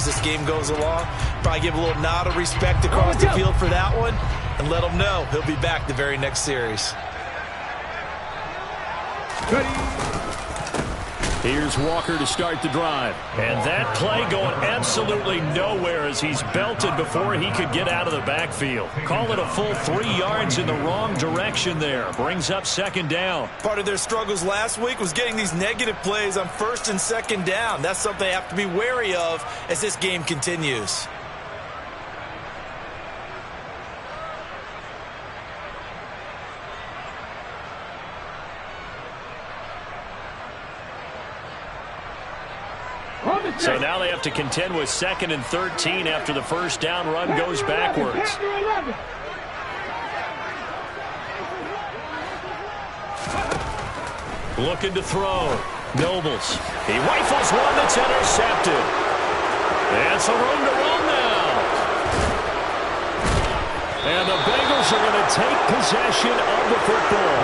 as this game goes along. Probably give a little nod of respect across the field for that one and let him know he'll be back the very next series. Here's Walker to start the drive. And that play going absolutely nowhere as he's belted before he could get out of the backfield. Call it a full 3 yards in the wrong direction there. Brings up second down. Part of their struggles last week was getting these negative plays on first and second down. That's something they have to be wary of as this game continues. So now they have to contend with 2nd and 13 after the first down run goes backwards. Looking to throw. Nobles. He rifles one that's intercepted. And some room to run now. And the Bengals are going to take possession of the football.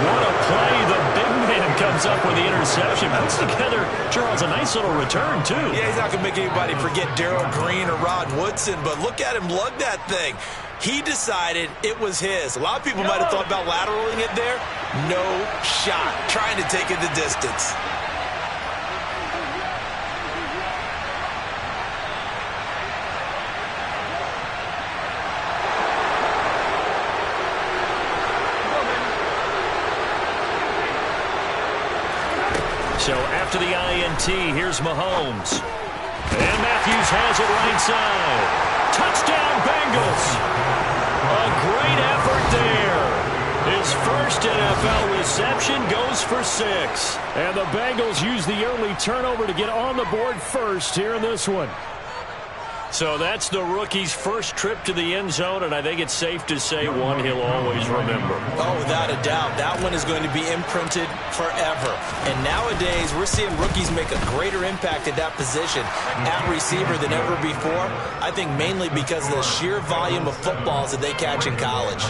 What a play. The big man comes up with the interception. Puts together, Charles, a nice little return, too. Yeah, he's not going to make anybody forget Darrell Green or Rod Woodson, but look at him lug that thing. He decided it was his. A lot of people might have thought about lateraling it there. No shot. Trying to take it the distance. So after the INT, here's Mahomes. And Matthews has it right side. Touchdown, Bengals. A great effort there. His first NFL reception goes for 6. And the Bengals use the early turnover to get on the board first here in this one. So that's the rookie's first trip to the end zone, and I think it's safe to say one he'll always remember. Oh, without a doubt. That one is going to be imprinted forever. And nowadays, we're seeing rookies make a greater impact at that position at receiver than ever before. I think mainly because of the sheer volume of footballs that they catch in college.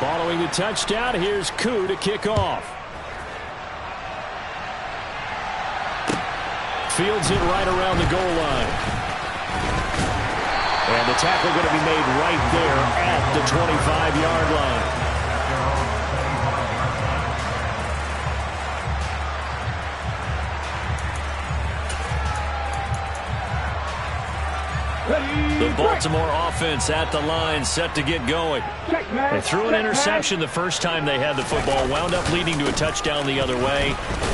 Following the touchdown, here's Koo to kick off. Fields it right around the goal line. And the tackle going to be made right there at the 25-yard line. The Baltimore offense at the line, set to get going. They threw an interception the first time they had the football, wound up leading to a touchdown the other way.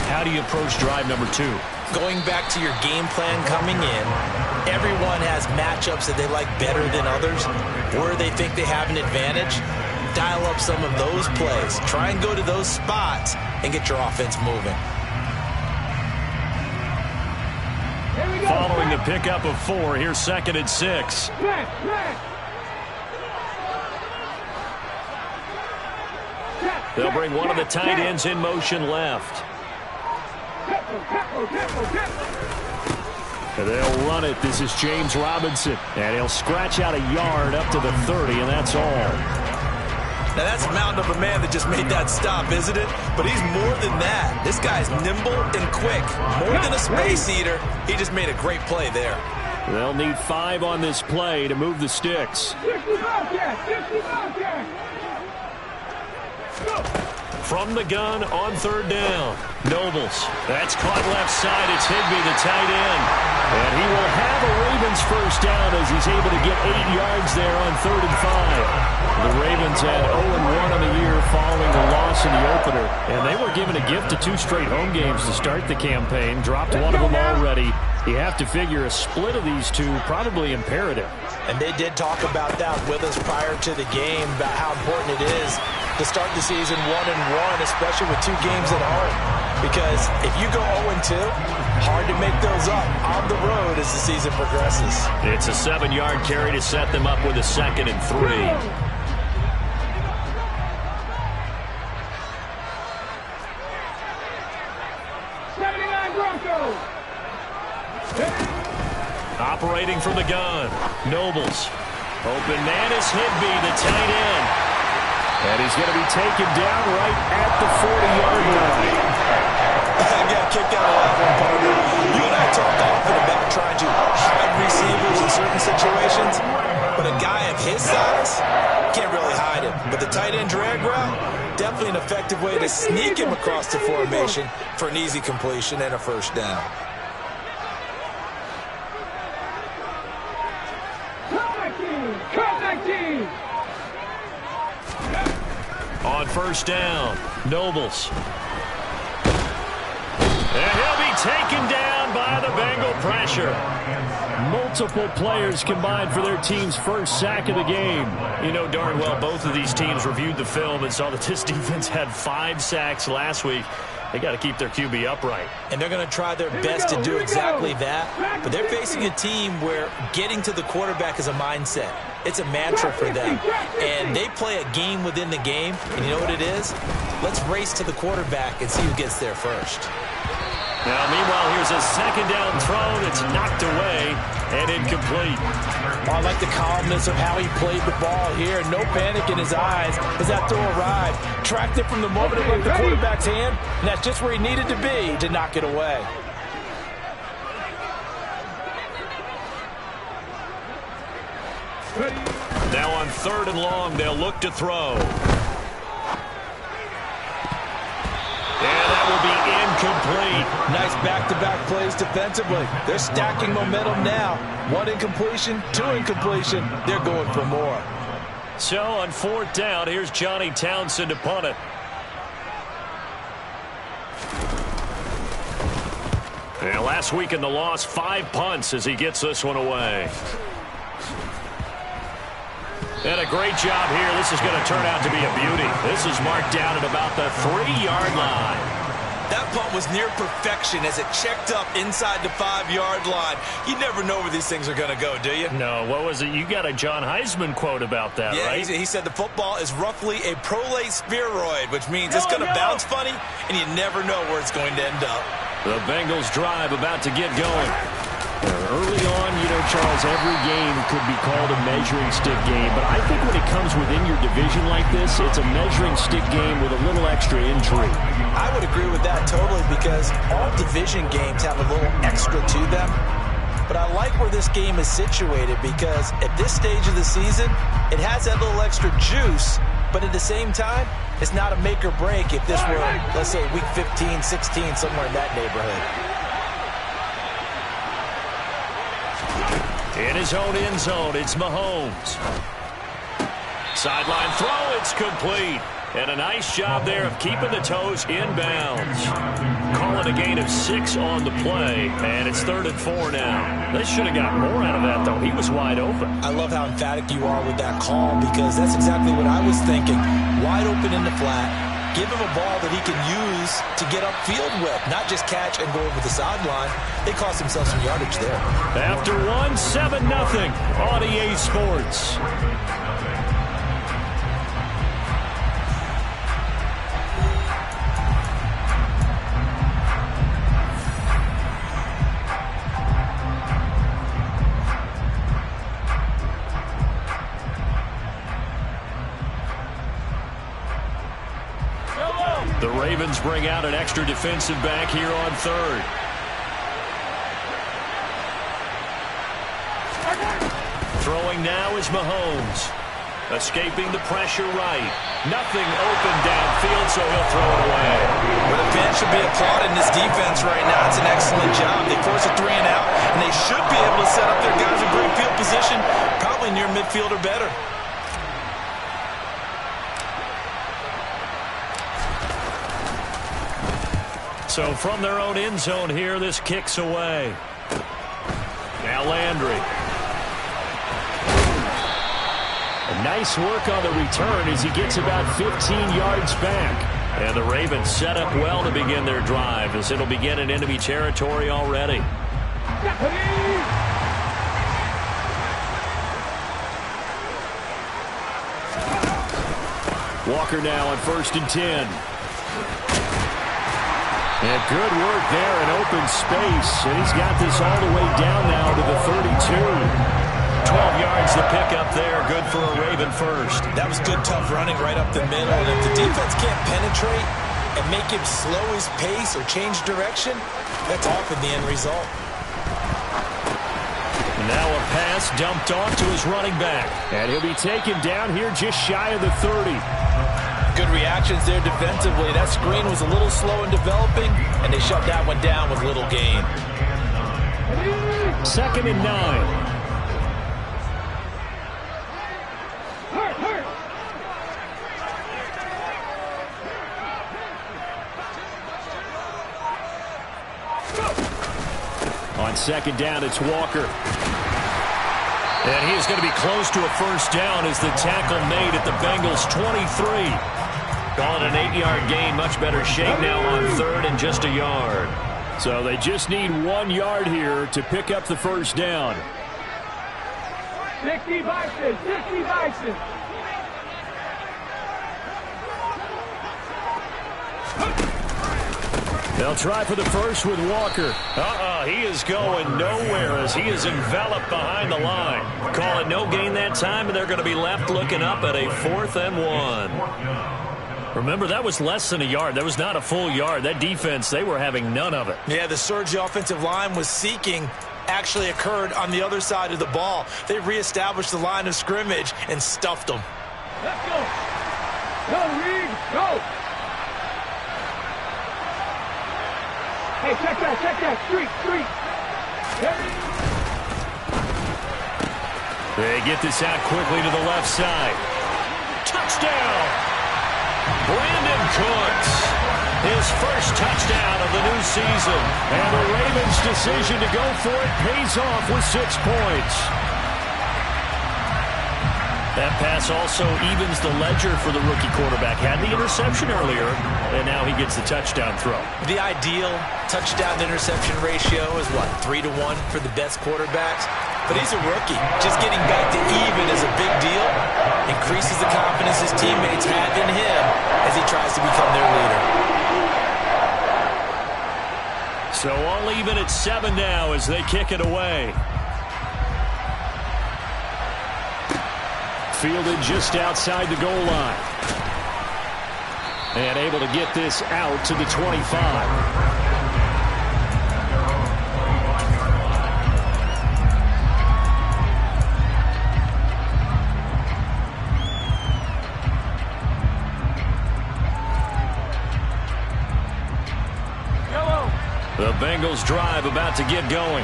How do you approach drive number 2? Going back to your game plan coming in, everyone has matchups that they like better than others, where they think they have an advantage. Dial up some of those plays. Try and go to those spots and get your offense moving. Following the pickup of 4, here's 2nd and 6. They'll bring one of the tight ends in motion left. And they'll run it. This is James Robinson. And he'll scratch out a yard up to the 30, and that's all. Now, that's a mountain of a man that just made that stop, isn't it? But he's more than that. This guy's nimble and quick. More than a space eater. He just made a great play there. They'll need 5 on this play to move the sticks. From the gun on 3rd down. Nobles. That's caught left side. It's Higbee, the tight end. And he will have a Ravens first down as he's able to get 8 yards there on 3rd and 5. The Ravens had 0-1 on the year following the loss in the opener. And they were given a gift of 2 straight home games to start the campaign. Dropped one of them already. You have to figure a split of these two probably imperative. And they did talk about that with us prior to the game, about how important it is to start the season 1-1, especially with 2 games at home. Because if you go 0-2, hard to make those up on the road as the season progresses. It's a 7-yard carry to set them up with a 2nd and 3. Operating from the gun, Nobles. Open man is Higbee, the tight end. And he's going to be taken down right at the kick out of that one, partner. You and I talk often about trying to hide receivers in certain situations, but a guy of his size can't really hide it. But the tight end drag route, definitely an effective way to sneak him across the formation for an easy completion and a first down. On first down, Nobles. And he'll be taken down by the Bengal pressure. Multiple players combined for their team's first sack of the game. You know darn well both of these teams reviewed the film and saw that this defense had 5 sacks last week. They got to keep their QB upright. And they're going to try their best to do exactly that. But they're facing a team where getting to the quarterback is a mindset. It's a mantra for them. And they play a game within the game. And you know what it is? Let's race to the quarterback and see who gets there first. Now, meanwhile, here's a second down throw that's knocked away and incomplete. I like the calmness of how he played the ball here. No panic in his eyes as that throw arrived. Tracked it from the moment it left the quarterback's hand, and that's just where he needed to be to knock it away. Now on 3rd and long, they'll look to throw. And that will be incomplete. Nice back-to-back plays defensively. They're stacking momentum now. 1 incompletion, 2 incompletion. They're going for more. So on 4th down, here's Johnny Townsend to punt it. And last week in the loss, 5 punts as he gets this one away. And a great job here. This is going to turn out to be a beauty. This is marked down at about the 3-yard line. That punt was near perfection as it checked up inside the 5-yard line. You never know where these things are going to go, do you? No, what was it? You got a John Heisman quote about that, right? Yeah, he said the football is roughly a prolate spheroid, which means it's going to bounce funny, and you never know where it's going to end up. The Bengals drive about to get going. Early on, you know, Charles, every game could be called a measuring stick game, but I think when it comes within your division like this, it's a measuring stick game with a little extra intrigue. I would agree with that totally because all division games have a little extra to them. But I like where this game is situated because at this stage of the season, it has that little extra juice, but at the same time, it's not a make or break if this were, let's say, week 15, 16, somewhere in that neighborhood. In his own end zone, it's Mahomes. Sideline throw, it's complete. And a nice job there of keeping the toes inbounds. Calling a gain of 6 on the play, and it's 3rd and 4 now. They should have got more out of that, though. He was wide open. I love how emphatic you are with that call because that's exactly what I was thinking. Wide open in the flat. Give him a ball that he can use to get upfield with, not just catch and go over the sideline. They cost themselves some yardage there. After 1, 7-0 on EA Sports. The Ravens bring out an extra defensive back here on 3rd. Throwing now is Mahomes. Escaping the pressure right. Nothing open downfield, so he'll throw it away. Well, the fans should be applauding this defense right now. It's an excellent job. They force a 3 and out, and they should be able to set up their guys in great field position, probably near midfield or better. So from their own end zone here, this kicks away. Now Landry. A nice work on the return as he gets about 15 yards back. And the Ravens set up well to begin their drive as it'll begin in enemy territory already. Walker now on 1st and 10. And good work there in open space. And he's got this all the way down now to the 32. 12 yards to pick up there. Good for a Raven first. That was good, tough running right up the middle. And if the defense can't penetrate, and make him slow his pace or change direction, that's often the end result. Now a pass dumped off to his running back. And he'll be taken down here just shy of the 30. Good reactions there defensively. That screen was a little slow in developing, and they shut that one down with little gain. 2nd and 9. On 2nd down, it's Walker. And he is going to be close to a first down as the tackle made at the Bengals' 23. Calling an 8-yard gain, much better shape now on 3rd and just a yard. So they just need 1 yard here to pick up the first down. 60 Bison, 60 Bison. They'll try for the first with Walker. He is going nowhere as he is enveloped behind the line. Call it no gain that time, and they're going to be left looking up at a 4th and 1. Remember, that was less than a yard. That was not a full yard. That defense, they were having none of it. Yeah, the surge the offensive line was seeking actually occurred on the other side of the ball. They reestablished the line of scrimmage and stuffed them. Let's go. Go, Reed, go. Hey, check that. Street. They get this out quickly to the left side. Touchdown! Brandon Cooks. His first touchdown of the new season. And the Ravens' decision to go for it pays off with 6 points. That pass also evens the ledger for the rookie quarterback. Had the interception earlier, and now he gets the touchdown throw. The ideal touchdown-to-interception ratio is, 3-1 for the best quarterbacks? But he's a rookie. Just getting back to even is a big deal. Increases the confidence his teammates have in him as he tries to become their leader. So all even at 7 now as they kick it away. Fielded just outside the goal line. And able to get this out to the 25. The Bengals drive about to get going.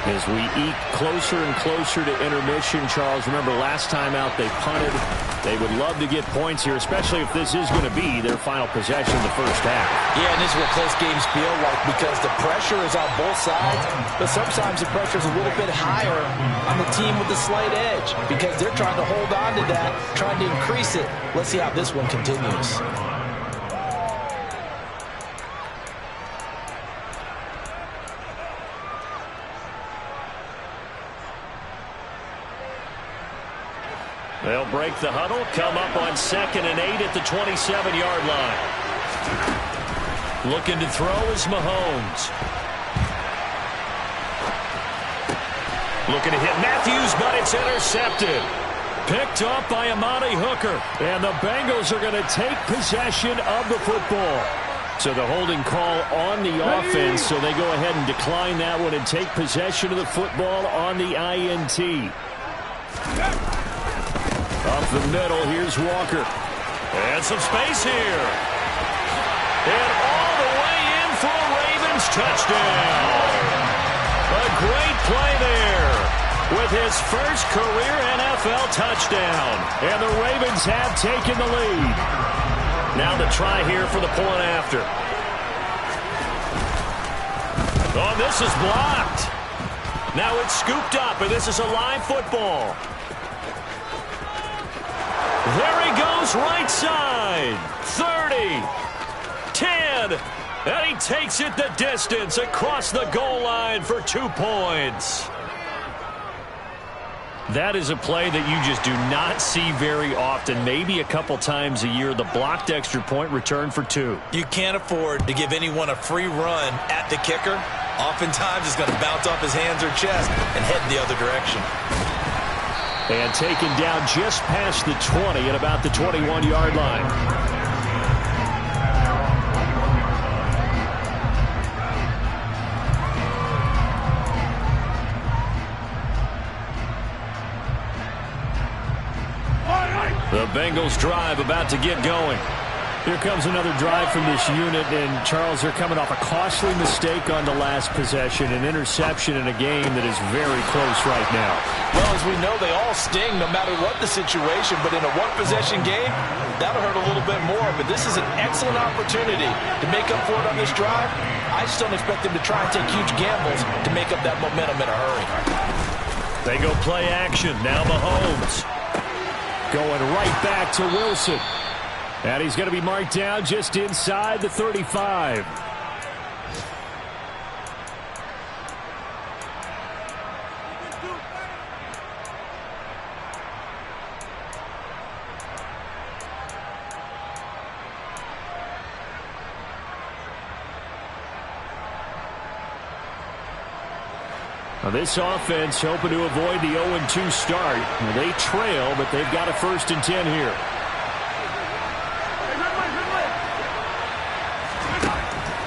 As we eke closer and closer to intermission, Charles, remember last time out they punted. They would love to get points here, especially if this is going to be their final possession of the first half. Yeah, and this is what close games feel like because the pressure is on both sides, but sometimes the pressure is a little bit higher on the team with the slight edge because they're trying to hold on to that, trying to increase it. Let's see how this one continues. They'll break the huddle, come up on 2nd and 8 at the 27-yard line. Looking to throw is Mahomes. Looking to hit Matthews, but it's intercepted. Picked up by Amani Hooker. And the Bengals are going to take possession of the football. So the holding call on the offense, so they go ahead and decline that one and take possession of the football on the INT. Up the middle, here's Walker. And some space here. And all the way in for a Ravens touchdown. A great play there with his first career NFL touchdown. And the Ravens have taken the lead. Now the try here for the point after. Oh, this is blocked. Now it's scooped up, and this is a live football. There he goes, right side. 30, 10, and he takes it the distance across the goal line for 2 points. That is a play that you just do not see very often, maybe a couple times a year. The blocked extra point return for 2. You can't afford to give anyone a free run at the kicker. Oftentimes, it's going to bounce off his hands or chest and head in the other direction. And taken down just past the 20 at about the 21-yard line. Bengals drive about to get going. Here comes another drive from this unit, and Charles, they're coming off a costly mistake on the last possession, an interception in a game that is very close right now. Well, as we know, they all sting no matter what the situation, but in a one-possession game, that'll hurt a little bit more. But this is an excellent opportunity to make up for it on this drive. I just don't expect them to try and take huge gambles to make up that momentum in a hurry. They go play action. Now Mahomes. Going right back to Wilson. And he's going to be marked down just inside the 35. Now this offense hoping to avoid the 0-2 start. Now they trail, but they've got a 1st and 10 here.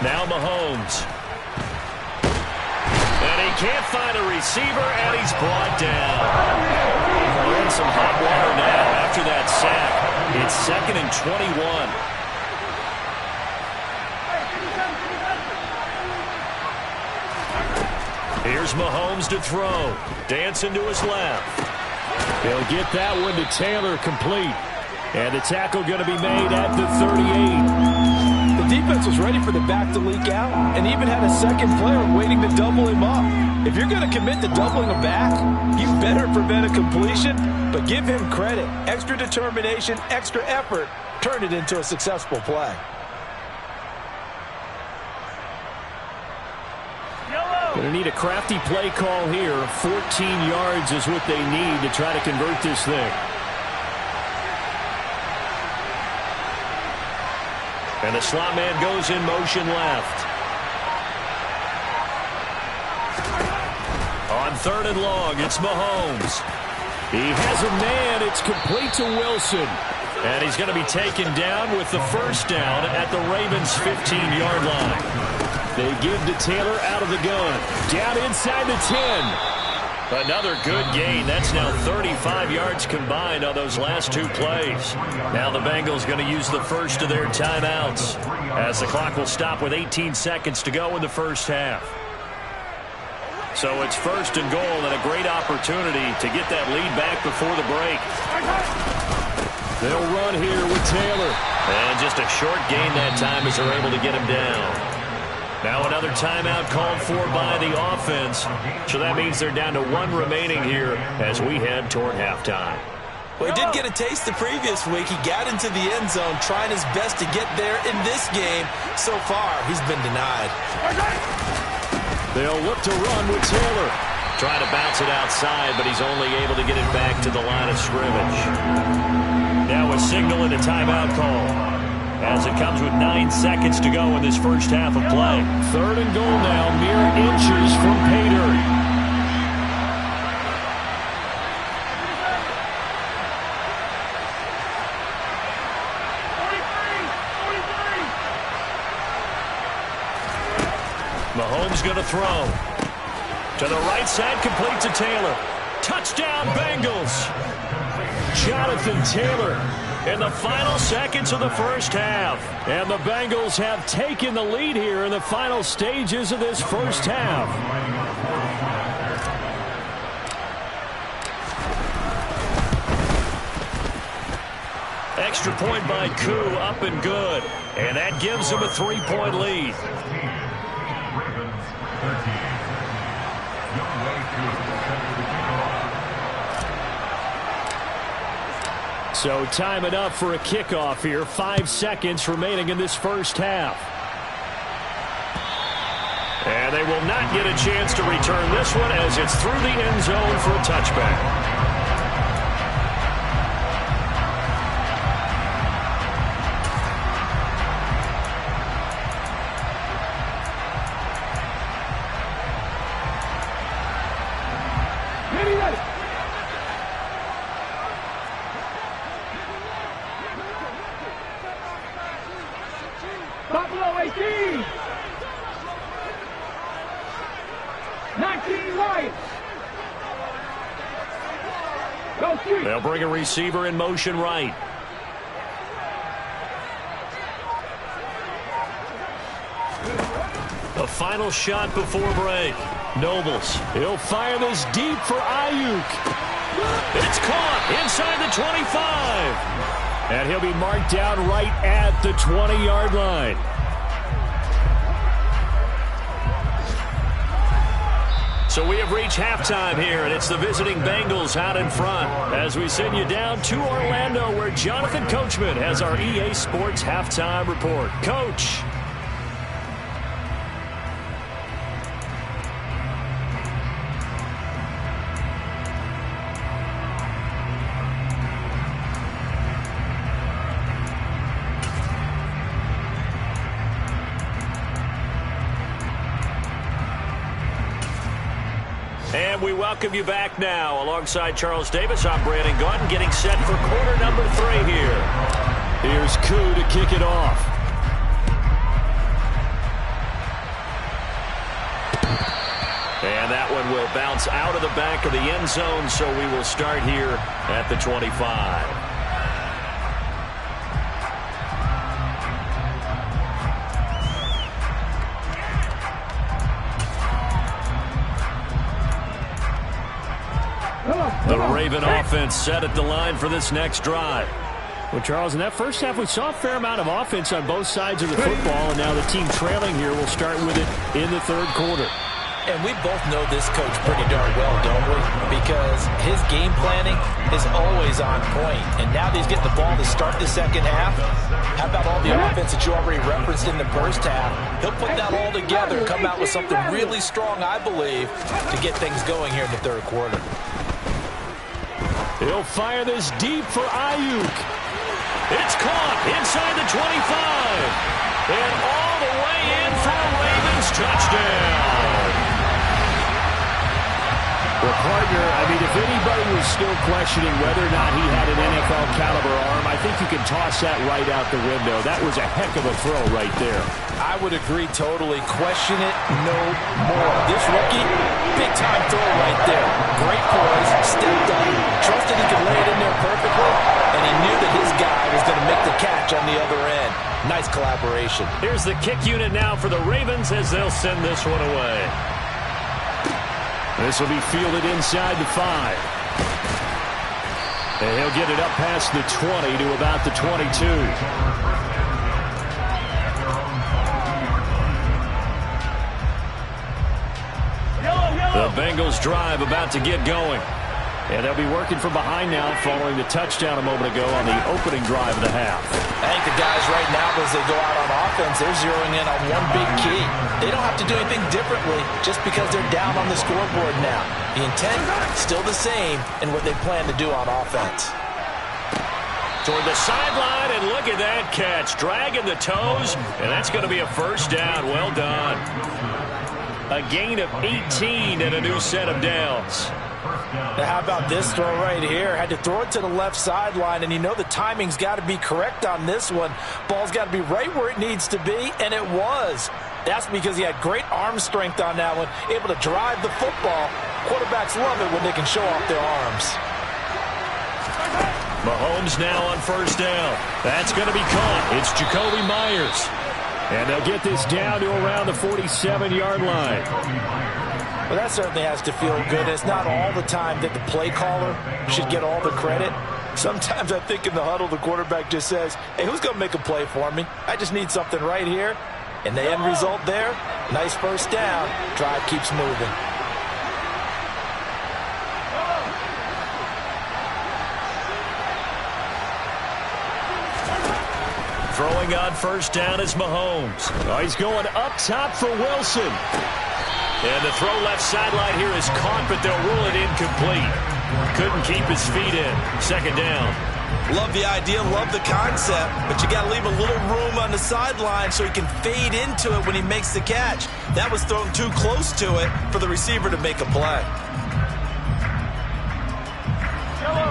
Now Mahomes. And he can't find a receiver, and he's brought down. We're in some hot water now after that sack. It's 2nd and 21. Here's Mahomes to throw. Dancing to his left. He'll get that one to Taylor complete. And the tackle going to be made at the 38. The defense was ready for the back to leak out and even had a second player waiting to double him up. If you're going to commit to doubling a back, you better prevent a completion, but give him credit. Extra determination, extra effort, turn it into a successful play. Going to need a crafty play call here. 14 yards is what they need to try to convert this thing. And the slot man goes in motion left. On 3rd and long, it's Mahomes. He has a man. It's complete to Wilson. And he's going to be taken down with the 1st down at the Ravens' 15-yard line. They give to Taylor out of the gun. Down inside the 10. Another good gain. That's now 35 yards combined on those last 2 plays. Now the Bengals going to use the first of their timeouts as the clock will stop with 18 seconds to go in the first half. So it's 1st and goal and a great opportunity to get that lead back before the break. They'll run here with Taylor. And just a short gain that time as they're able to get him down. Now another timeout called for by the offense. So that means they're down to 1 remaining here as we head toward halftime. Well, he did get a taste the previous week. He got into the end zone trying his best to get there in this game. So far, he's been denied. They'll look to run with Taylor. Trying to bounce it outside, but he's only able to get it back to the line of scrimmage. Now a signal and a timeout call, as it comes with 9 seconds to go in this first half of play. 3rd and goal now, mere inches from pay dirt. Mahomes going to throw. To the right side, complete to Taylor. Touchdown, Bengals. Jonathan Taylor in the final seconds of the first half. And the Bengals have taken the lead here in the final stages of this first half. Extra point by Koo, up and good. And that gives them a 3-point lead. So time it up for a kickoff here. 5 seconds remaining in this first half. And they will not get a chance to return this one as it's through the end zone for a touchback. Buffalo 18. 19 right. They'll bring a receiver in motion right. A final shot before break. Nobles. He'll fire this deep for Ayuk. It's caught inside the 25. And he'll be marked down right at the 20-yard line. So we have reached halftime here, and it's the visiting Bengals out in front as we send you down to Orlando, where Jonathan Coachman has our EA Sports halftime report. Coach. And we welcome you back now. Alongside Charles Davis, I'm Brandon Gaudin, getting set for quarter number 3 here. Here's Koo to kick it off. And that one will bounce out of the back of the end zone, so we will start here at the 25. The Raven offense set at the line for this next drive. Well, Charles, in that first half, we saw a fair amount of offense on both sides of the football, and now the team trailing here will start with it in the third quarter. And we both know this coach pretty darn well, don't we? Because his game planning is always on point. And now that he's getting the ball to start the second half, how about all the offense that you already referenced in the first half? He'll put that all together and come out with something really strong, I believe, to get things going here in the third quarter. He'll fire this deep for Ayuk. It's caught inside the 25. And all the way in for a Ravens touchdown. Well, partner, I mean, if anybody was still questioning whether or not he had an NFL-caliber arm, I think you can toss that right out the window. That was a heck of a throw right there. I would agree totally. Question it no more. This rookie, big-time throw right there. Great poise, stepped up, trusted he could lay it in there perfectly, and he knew that his guy was going to make the catch on the other end. Nice collaboration. Here's the kick unit now for the Ravens as they'll send this one away. This will be fielded inside the 5. And he'll get it up past the 20 to about the 22. The Bengals drive about to get going. And they'll be working from behind now following the touchdown a moment ago on the opening drive of the half. I think the guys right now, as they go out on offense, they're zeroing in on one big key. They don't have to do anything differently just because they're down on the scoreboard now. The intent, still the same in what they plan to do on offense. Toward the sideline, and look at that catch. Dragging the toes, and that's going to be a first down. Well done. A gain of 18 and a new set of downs. Now how about this throw right here? Had to throw it to the left sideline, and you know the timing's got to be correct on this one. Ball's got to be right where it needs to be, and it was. That's because he had great arm strength on that one, able to drive the football. Quarterbacks love it when they can show off their arms. Mahomes now on first down. That's going to be caught. It's Jacoby Myers. And they'll get this down to around the 47-yard line. Well, that certainly has to feel good. It's not all the time that the play caller should get all the credit. Sometimes I think in the huddle, the quarterback just says, hey, who's going to make a play for me? I just need something right here. And the end result there, nice first down. Drive keeps moving. Throwing on first down is Mahomes. Oh, he's going up top for Wilson. And the throw left sideline here is caught, but they'll rule it incomplete. Couldn't keep his feet in. Second down. Love the idea, love the concept, but you got to leave a little room on the sideline so he can fade into it when he makes the catch. That was thrown too close to it for the receiver to make a play.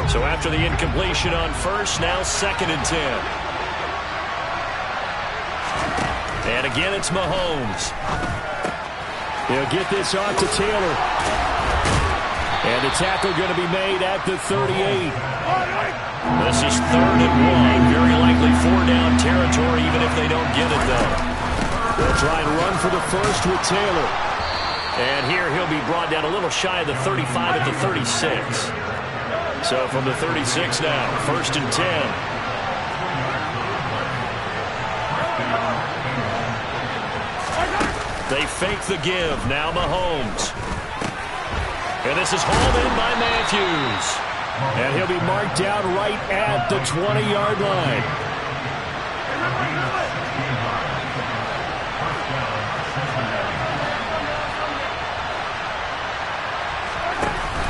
So after the incompletion on first, now second and 10. And again, it's Mahomes. He'll get this off to Taylor. And the tackle going to be made at the 38. This is 3rd and 1. Very likely 4-down territory, even if they don't get it, though. They'll try and run for the first with Taylor. And here he'll be brought down a little shy of the 35 at the 36. So from the 36 now, 1st and 10. They fake the give. Now Mahomes. And this is hauled in by Matthews. And he'll be marked down right at the 20-yard line.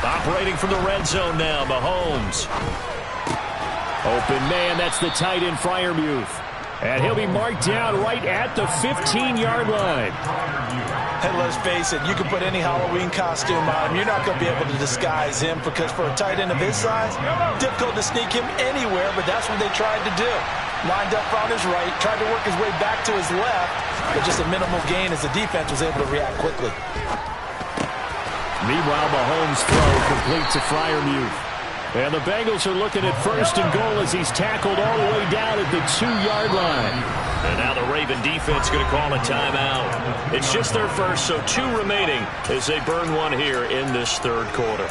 Operating from the red zone now, Mahomes. Open man, that's the tight end, Freiermuth. And he'll be marked down right at the 15-yard line. Hey, let's face it, you can put any Halloween costume on him. You're not going to be able to disguise him because for a tight end of his size, difficult to sneak him anywhere, but that's what they tried to do. Lined up on his right, tried to work his way back to his left, but just a minimal gain as the defense was able to react quickly. Meanwhile, Mahomes' throw complete to Freiermuth. And the Bengals are looking at 1st and goal as he's tackled all the way down at the 2-yard line. And now the Raven defense going to call a timeout. It's just their first, so 2 remaining as they burn one here in this 3rd quarter.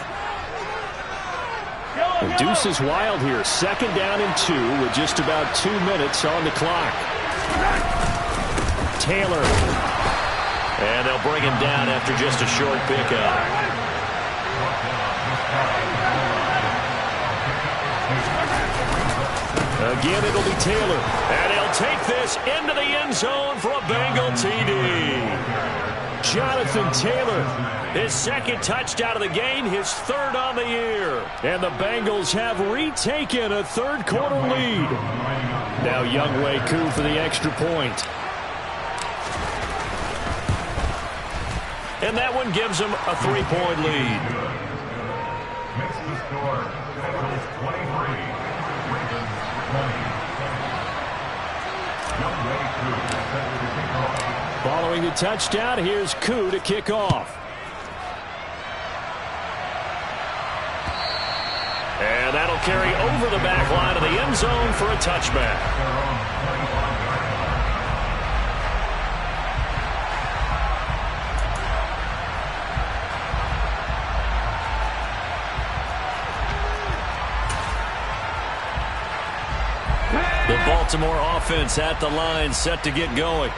The deuce is wild here. 2nd down and 2 with just about 2 minutes on the clock. Taylor. And they'll bring him down after just a short pickup. Again, it'll be Taylor. And he'll take this into the end zone for a Bengal TD. Jonathan Taylor. His 2nd touchdown of the game, his 3rd on the year. And the Bengals have retaken a 3rd quarter lead. Now Younghoe Koo for the extra point. And that one gives them a 3-point lead. Makes the score 23. Following the touchdown, here's Koo to kick off. And that'll carry over the back line of the end zone for a touchback. The Baltimore offense at the line, set to get going.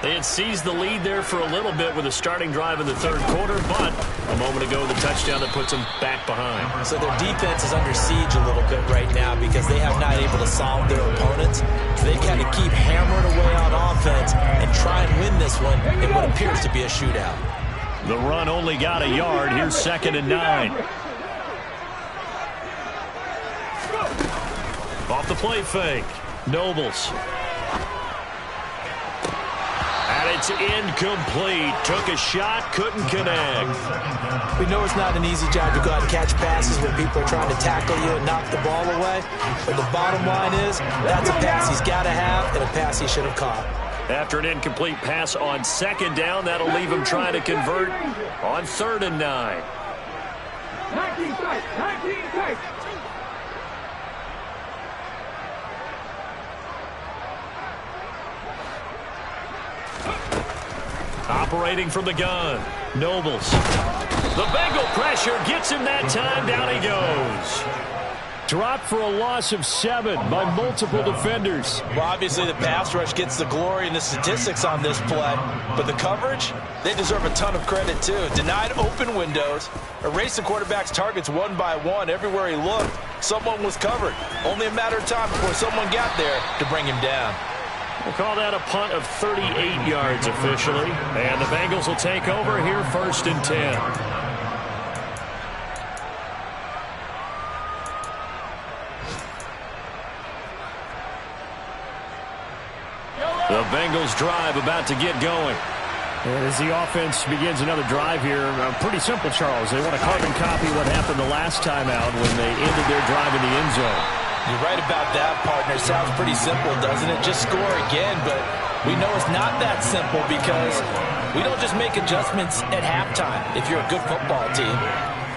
They had seized the lead there for a little bit with a starting drive in the 3rd quarter, but a moment ago the touchdown that puts them back behind. So their defense is under siege a little bit right now because they have not able to solve their opponents. So they've got to keep hammering away on offense and try and win this one in what appears to be a shootout. The run only got a yard. Here's 2nd and 9. Off the play fake. Nobles. And it's incomplete. Took a shot, couldn't connect. We know it's not an easy job to go out and catch passes when people are trying to tackle you and knock the ball away. But the bottom line is, that's a pass he's got to have and a pass he should have caught. After an incomplete pass on 2nd down, that'll leave him trying to convert on 3rd and 9. 19 tight. Operating from the gun, Nobles. The Bengal pressure gets him that time. Down he goes. Dropped for a loss of 7 by multiple defenders. Well, obviously the pass rush gets the glory and the statistics on this play, but the coverage, they deserve a ton of credit too. Denied open windows, erased the quarterback's targets one by one. Everywhere he looked, someone was covered. Only a matter of time before someone got there to bring him down. We'll call that a punt of 38 yards officially. And the Bengals will take over here 1st and 10. The Bengals drive about to get going. And as the offense begins another drive here, pretty simple, Charles. They want to carbon copy what happened the last time out when they ended their drive in the end zone. You're right about that, partner. Sounds pretty simple, doesn't it? Just score again, but we know it's not that simple because we don't just make adjustments at halftime if you're a good football team.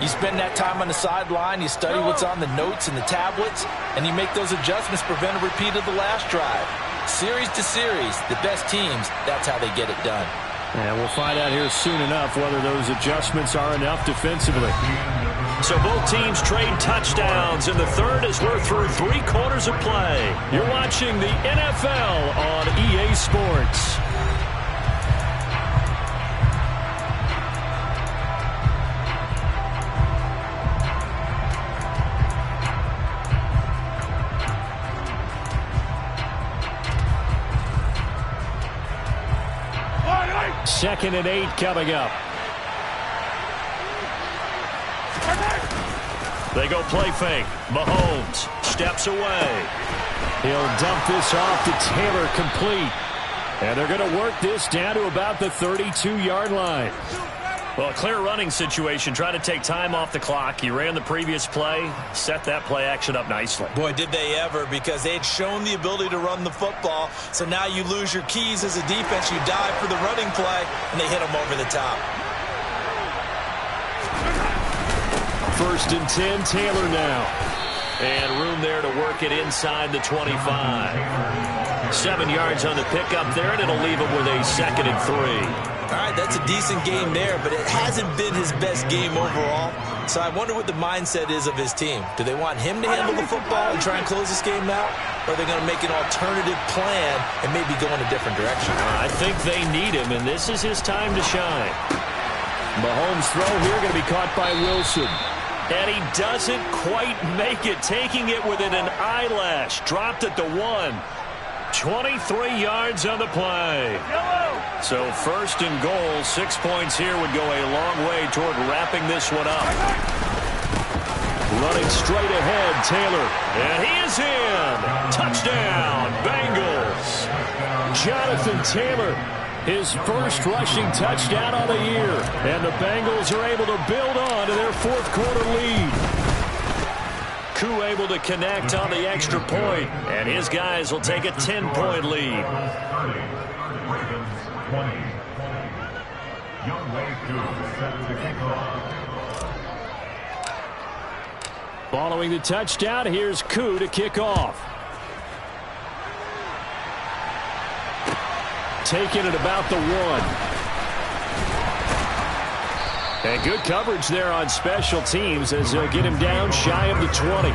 You spend that time on the sideline, you study what's on the notes and the tablets, and you make those adjustments to prevent a repeat of the last drive. Series to series, the best teams, that's how they get it done. And we'll find out here soon enough whether those adjustments are enough defensively. So both teams trade touchdowns in the third as we're through 3 quarters of play. You're watching the NFL on EA Sports. Second and 8 coming up. They go play fake. Mahomes steps away. He'll dump this off to Taylor, complete. And they're going to work this down to about the 32-yard line. Well, a clear running situation. Try to take time off the clock. He ran the previous play, set that play action up nicely. Boy, did they ever, because they had shown the ability to run the football. So now you lose your keys as a defense. You dive for the running play, and they hit them over the top. First and 10, Taylor now. And room there to work it inside the 25. 7 yards on the pickup there, and it'll leave him with a 2nd and 3. All right, that's a decent game there, but it hasn't been his best game overall. So I wonder what the mindset is of his team. Do they want him to handle the football and try and close this game out? Or are they going to make an alternative plan and maybe go in a different direction? I think they need him, and this is his time to shine. Mahomes' throw here going to be caught by Wilson. And he doesn't quite make it, taking it within an eyelash. Dropped at the 1. 23 yards on the play. So first and goal, 6 points here would go a long way toward wrapping this one up. Running straight ahead, Taylor. And he is in. Touchdown, Bengals. Jonathan Taylor, his first rushing touchdown on the year. And the Bengals are able to build on to their 4th quarter lead. Koo able to connect on the extra point, and his guys will take a 10-point lead. Following the touchdown, here's Koo to kick off. Taking it about the 1. And good coverage there on special teams as they'll get him down shy of the 20.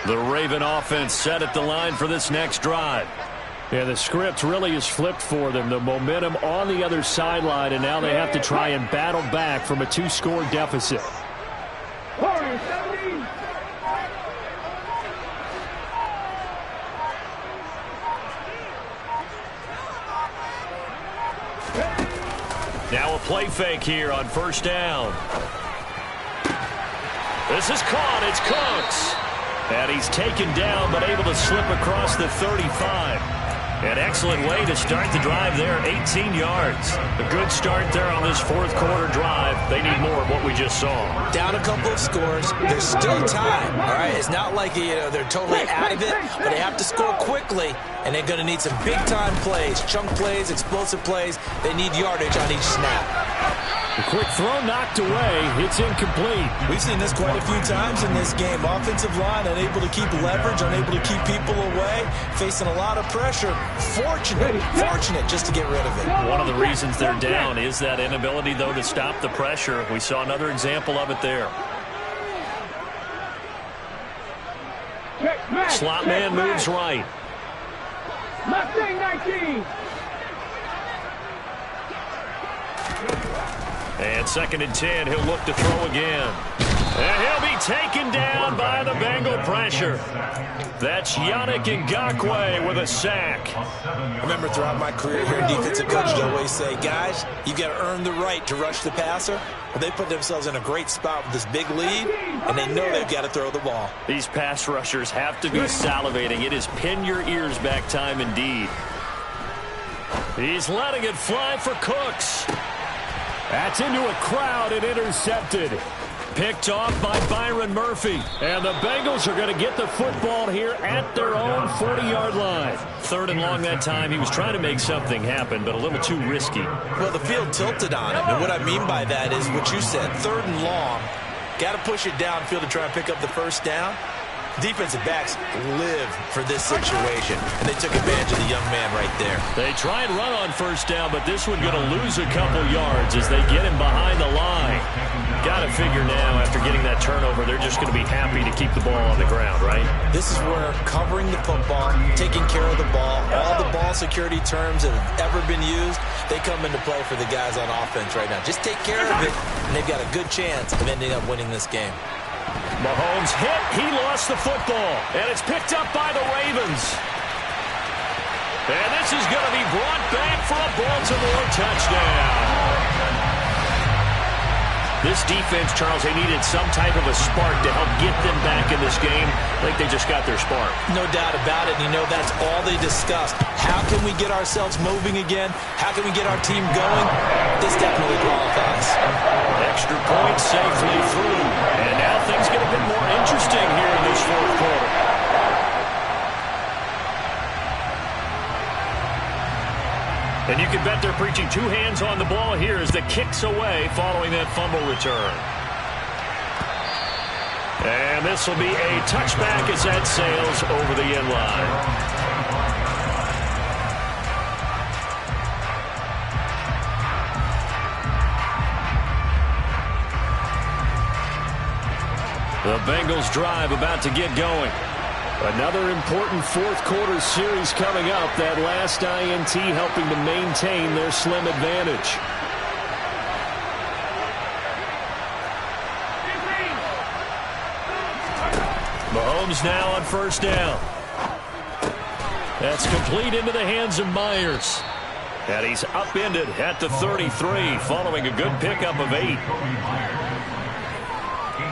The Raven offense set at the line for this next drive. Yeah, the script really is flipped for them. The momentum on the other sideline, and now they have to try and battle back from a 2-score deficit. Now a play fake here on first down. This is caught. It's Cooks. And he's taken down, but able to slip across the 35. An excellent way to start the drive there, 18 yards. A good start there on this 4th quarter drive. They need more of what we just saw. Down a couple of scores. There's still time, all right? It's not like they're totally out of it, but they have to score quickly, and they're going to need some big-time plays, chunk plays, explosive plays. They need yardage on each snap. A quick throw knocked away. It's incomplete. We've seen this quite a few times in this game. Offensive line unable to keep leverage, unable to keep people away, facing a lot of pressure. Fortunate just to get rid of it. One of the reasons they're down is that inability, though, to stop the pressure. We saw another example of it there. Slot man moves right. Mustang 19. And 2nd and 10, he'll look to throw again. And he'll be taken down by the Bengal pressure. That's Yannick Ngakoue with a sack. I remember throughout my career here, defensive coaches always say, guys, you've got to earn the right to rush the passer. Well, they put themselves in a great spot with this big lead, and they know they've got to throw the ball. These pass rushers have to be salivating. It is pin your ears back time indeed. He's letting it fly for Cooks. That's into a crowd and intercepted. Picked off by Byron Murphy. And the Bengals are going to get the football here at their own 40-yard line. 3rd and long that time. He was trying to make something happen, but a little too risky. Well, the field tilted on him. And what I mean by that is what you said. 3rd and long. Got to push it downfield to try and pick up the first down. Defensive backs live for this situation, and they took advantage of the young man right there. They try and run on first down, but this one going to lose a couple yards as they get him behind the line. Got to figure now, after getting that turnover, they're just going to be happy to keep the ball on the ground, right? This is where covering the football, taking care of the ball, all the ball security terms that have ever been used, they come into play for the guys on offense right now. Just take care of it, and they've got a good chance of ending up winning this game. Mahomes hit. He lost the football. And it's picked up by the Ravens. And this is going to be brought back for a Baltimore touchdown. This defense, Charles, they needed some type of a spark to help get them back in this game. I think they just got their spark. No doubt about it. And you know, that's all they discussed. How can we get ourselves moving again? How can we get our team going? This definitely qualifies. Extra point safely through. And now things get a bit more interesting here in this 4th quarter. And you can bet they're preaching 2 hands on the ball here as the kick's away following that fumble return. And this will be a touchback as that sails over the end line. The Bengals drive about to get going. Another important 4th quarter series coming up. That last INT helping to maintain their slim advantage. Mahomes now on first down. That's complete into the hands of Myers. And he's upended at the 33 following a good pickup of 8. 8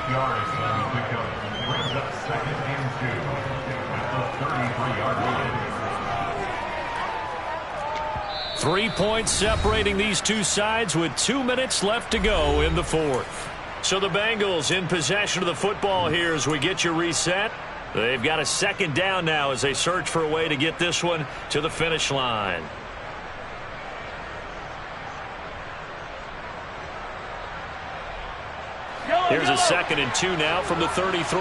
yards on the pickup. Brings up 2nd and 2. At the 33-yard line. 3 points separating these two sides with 2 minutes left to go in the 4th. So the Bengals in possession of the football here as we get you reset. They've got a 2nd down now as they search for a way to get this one to the finish line. Here's a 2nd and 2 now from the 33.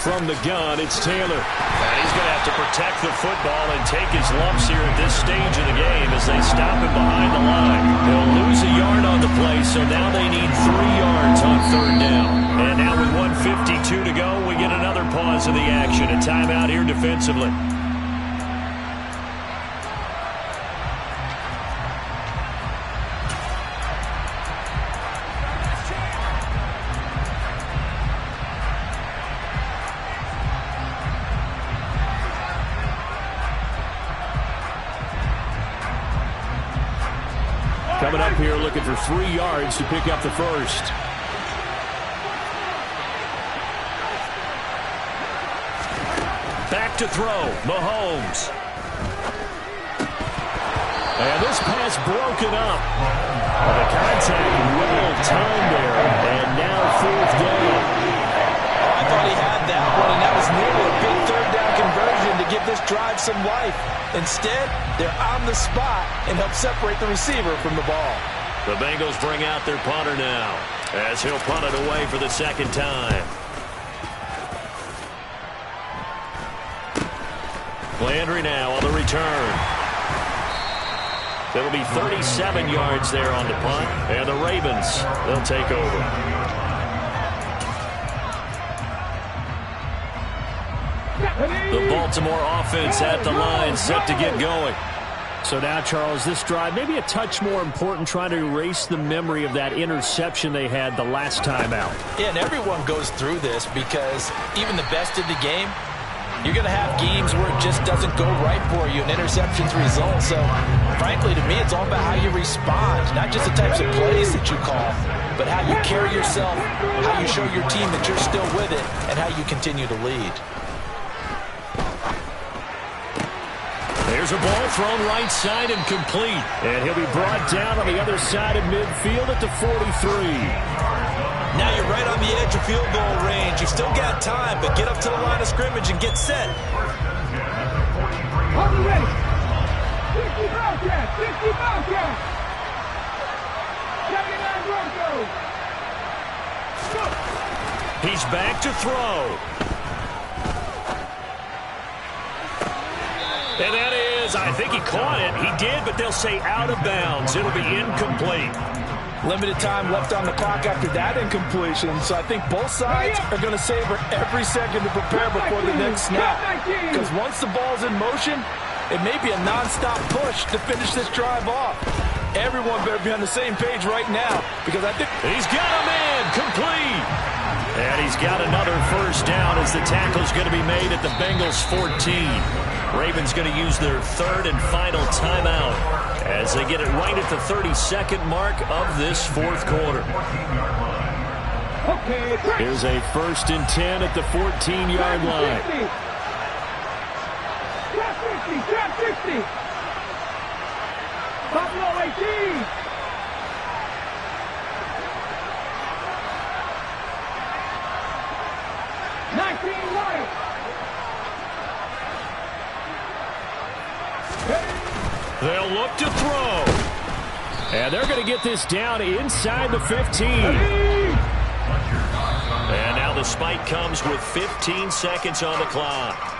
From the gun, it's Taylor. And he's going to have to protect the football and take his lumps here at this stage of the game as they stop him behind the line. They'll lose a yard on the play, so now they need 3 yards on 3rd down. And now with 1:52 to go, we get another pause of the action. A timeout here defensively. Coming up here looking for 3 yards to pick up the first. Back to throw, Mahomes. And this pass broken up. The contact well timed there, and now 4th down. I thought he had that one, and that was nearly a big 3rd down conversion to give this drive some life. Instead, they're on the spot and help separate the receiver from the ball. The Bengals bring out their punter now as he'll punt it away for the 2nd time. Landry now on the return. It'll be 37 yards there on the punt, and the Ravens, they'll take over. The Baltimore offense at the line, set to get going. So now, Charles, this drive maybe a touch more important, trying to erase the memory of that interception they had the last time out. Yeah, and everyone goes through this because even the best in the game, you're going to have games where it just doesn't go right for you and interceptions result. So, frankly, to me, it's all about how you respond, not just the types of plays that you call, but how you carry yourself, how you show your team that you're still with it, and how you continue to lead. There's a ball thrown right side and complete. And he'll be brought down on the other side of midfield at the 43. Now you're right on the edge of field goal range. You've still got time, but get up to the line of scrimmage and get set. Hold it ready. 60 Bobcats. 60 Bobcats. 79 Broncos. He's back to throw. And that is, I think he caught it. He did, but they'll say out of bounds. It'll be incomplete. Limited time left on the clock after that incompletion, so I think both sides are going to savor every second to prepare before the next snap. Because once the ball's in motion, it may be a nonstop push to finish this drive off. Everyone better be on the same page right now, because I think he's got him in, complete. And he's got another first down as the tackle's going to be made at the Bengals 14. Ravens going to use their third and final timeout as they get it right at the 32nd mark of this fourth quarter. Here's a 1st and 10 at the 14-yard line. Trap 60. Buffalo 18. They'll look to throw. And they're going to get this down inside the 15. And now the spike comes with 15 seconds on the clock.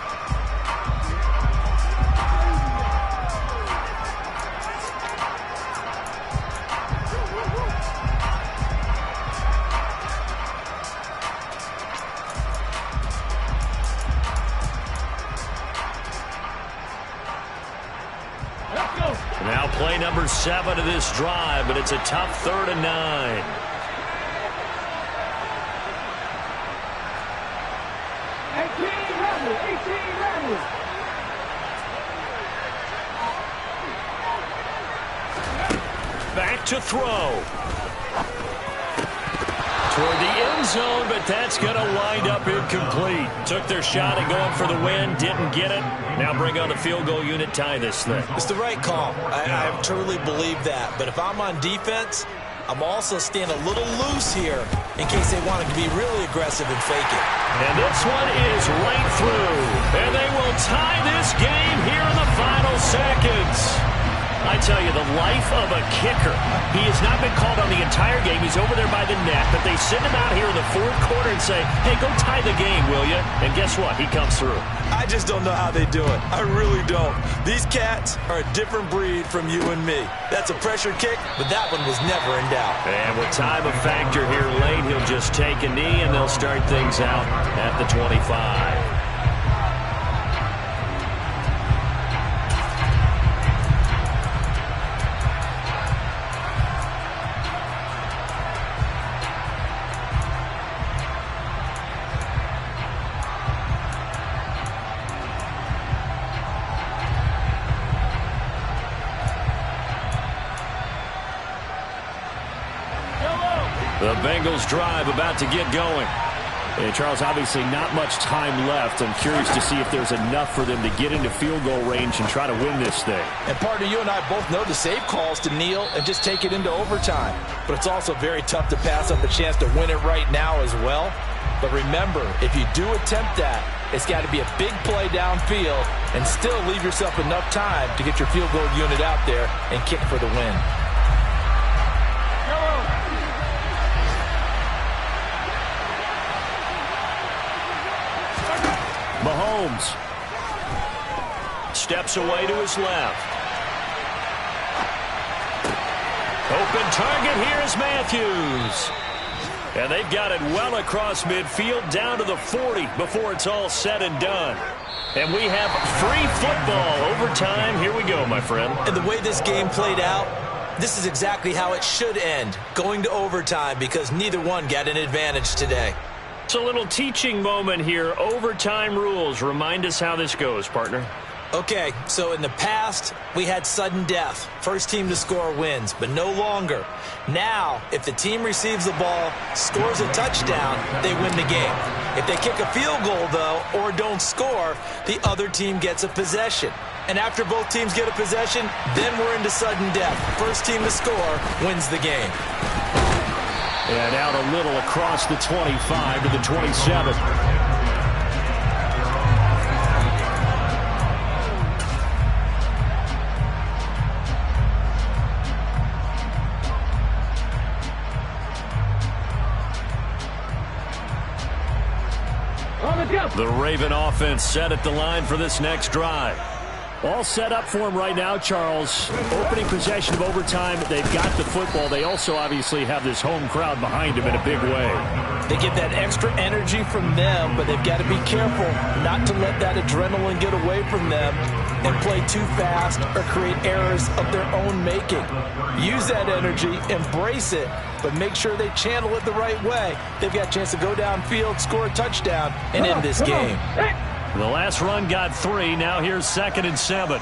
Now play number 7 of this drive, but it's a tough 3rd and 9. Back to throw. Toward the end zone, but that's going to wind up incomplete. Took their shot at going for the win, didn't get it. Now bring on the field goal unit, tie this thing. It's the right call. I truly believe that. But if I'm on defense, I'm also staying a little loose here in case they want to be really aggressive and fake it. And this one is right through. And they will tie this game here in the final seconds. I tell you, the life of a kicker. He has not been called on the entire game. He's over there by the net, but they send him out here in the fourth quarter and say, hey, go tie the game, will you? And guess what? He comes through. I just don't know how they do it. I really don't. These cats are a different breed from you and me. That's a pressure kick, but that one was never in doubt. And with time a factor here late, he'll just take a knee, and they'll start things out at the 25. The Bengals drive about to get going. And Charles, obviously not much time left. I'm curious to see if there's enough for them to get into field goal range and try to win this thing. And partner, you and I both know the safe calls to kneel and just take it into overtime. But it's also very tough to pass up a chance to win it right now as well. But remember, if you do attempt that, it's got to be a big play downfield and still leave yourself enough time to get your field goal unit out there and kick for the win. Mahomes steps away to his left. Open target, here's Matthews. And they've got it well across midfield down to the 40 before it's all said and done. And we have free football overtime. Here we go, my friend. And the way this game played out, this is exactly how it should end, going to overtime, because neither one got an advantage today. It's a little teaching moment here. Overtime rules. Remind us how this goes, partner. Okay, so in the past, we had sudden death. First team to score wins, but no longer. Now, if the team receives the ball, scores a touchdown, they win the game. If they kick a field goal, though, or don't score, the other team gets a possession. And after both teams get a possession, then we're into sudden death. First team to score wins the game. And out a little across the 25 to the 27. The Raven offense set at the line for this next drive. All set up for him right now, Charles. Opening possession of overtime. They've got the football. They also obviously have this home crowd behind them in a big way. They get that extra energy from them, but they've got to be careful not to let that adrenaline get away from them and play too fast or create errors of their own making. Use that energy, embrace it, but make sure they channel it the right way. They've got a chance to go downfield, score a touchdown, and end this game. The last run got 3. Now here's 2nd and 7.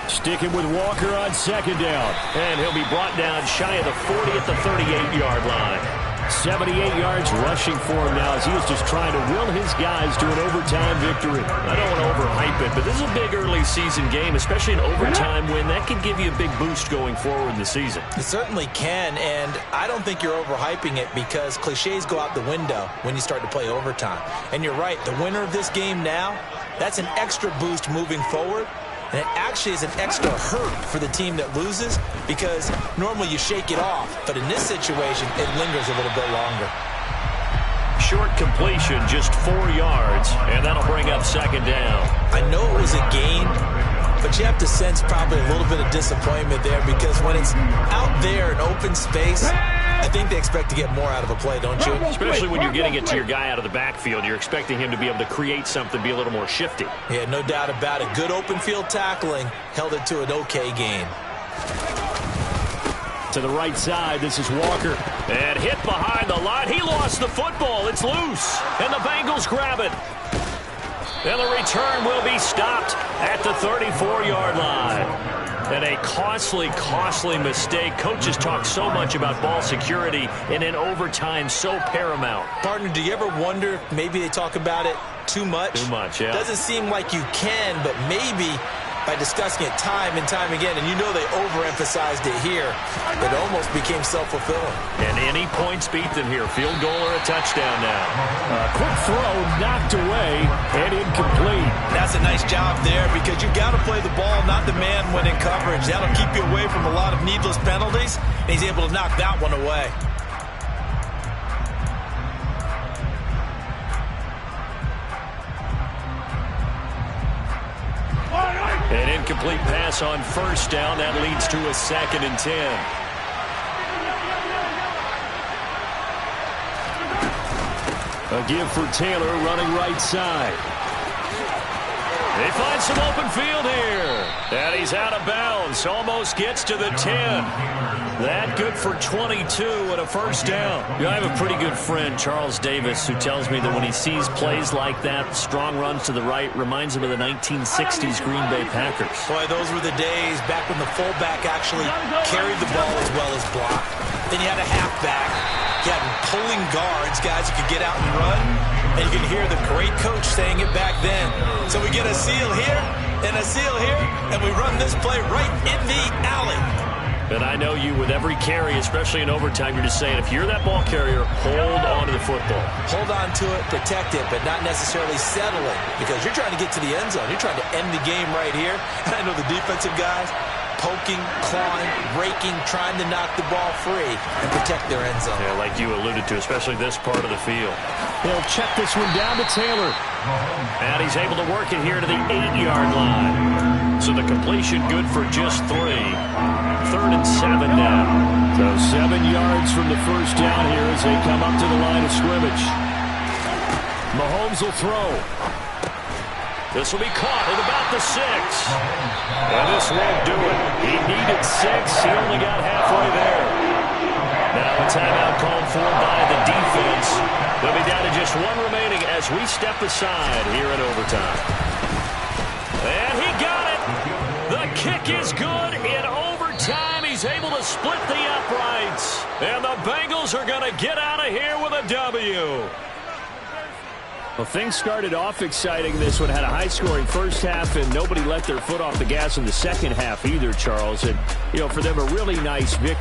Sticking with Walker on 2nd down. And he'll be brought down shy of the 40 at the 38-yard line. 78 yards rushing for him now as he is just trying to will his guys to an overtime victory. I don't want to overhype it, but this is a big early season game, especially an overtime win. That could give you a big boost going forward in the season. It certainly can, and I don't think you're overhyping it because cliches go out the window when you start to play overtime. And you're right, the winner of this game now, that's an extra boost moving forward. And it actually is an extra hurt for the team that loses because normally you shake it off. But in this situation, it lingers a little bit longer. Short completion, just 4 yards, and that'll bring up 2nd down. I know it was a gain, but you have to sense probably a little bit of disappointment there because when it's out there in open space, I think they expect to get more out of a play, don't you? Especially when you're getting it to your guy out of the backfield. You're expecting him to be able to create something, be a little more shifty. Yeah, no doubt about it. Good open field tackling held it to an okay gain. To the right side, this is Walker. And hit behind the line. He lost the football. It's loose. And the Bengals grab it. And the return will be stopped at the 34-yard line. And a costly, costly mistake. Coaches talk so much about ball security, and in overtime, so paramount. Partner, do you ever wonder if maybe they talk about it too much? Too much, yeah. Doesn't seem like you can, but maybe by discussing it time and time again, and you know they overemphasized it here, it almost became self-fulfilling. And any points beat them here. Field goal or a touchdown now. Quick throw knocked away and incomplete. That's a nice job there because you've got to play the ball, not the man when in coverage. That'll keep you away from a lot of needless penalties, and he's able to knock that one away. An incomplete pass on 1st down. That leads to a 2nd and 10. A give for Taylor running right side. They find some open field here. And he's out of bounds. Almost gets to the 10. That good for 22 and a 1st down. I have a pretty good friend, Charles Davis, who tells me that when he sees plays like that, strong runs to the right, reminds him of the 1960s Green Bay Packers. Boy, those were the days back when the fullback actually carried the ball as well as blocked. Then you had a halfback. You had pulling guards, guys who could get out and run. And you can hear the great coach saying it back then. So we get a seal here and a seal here, and we run this play right in the alley. And I know you with every carry, especially in overtime, you're just saying, if you're that ball carrier, hold on to the football. Hold on to it, protect it, but not necessarily settle it because you're trying to get to the end zone. You're trying to end the game right here. And I know the defensive guys poking, clawing, raking, trying to knock the ball free and protect their end zone. Yeah, like you alluded to, especially this part of the field. They'll check this one down to Taylor. And he's able to work it here to the 8-yard line. So the completion good for just 3. 3rd and 7 now. So 7 yards from the 1st down here as they come up to the line of scrimmage. Mahomes will throw. This will be caught at about the 6. And this won't do it. He needed 6. He only got halfway there. Now a timeout called for by the defense. They'll be down to just one remaining as we step aside here in overtime. And he got it. The kick is good in overtime. He's able to split the uprights. And the Bengals are going to get out of here with a W. Well, things started off exciting. This one had a high-scoring first half, and nobody let their foot off the gas in the second half either, Charles. And, you know, for them, a really nice victory.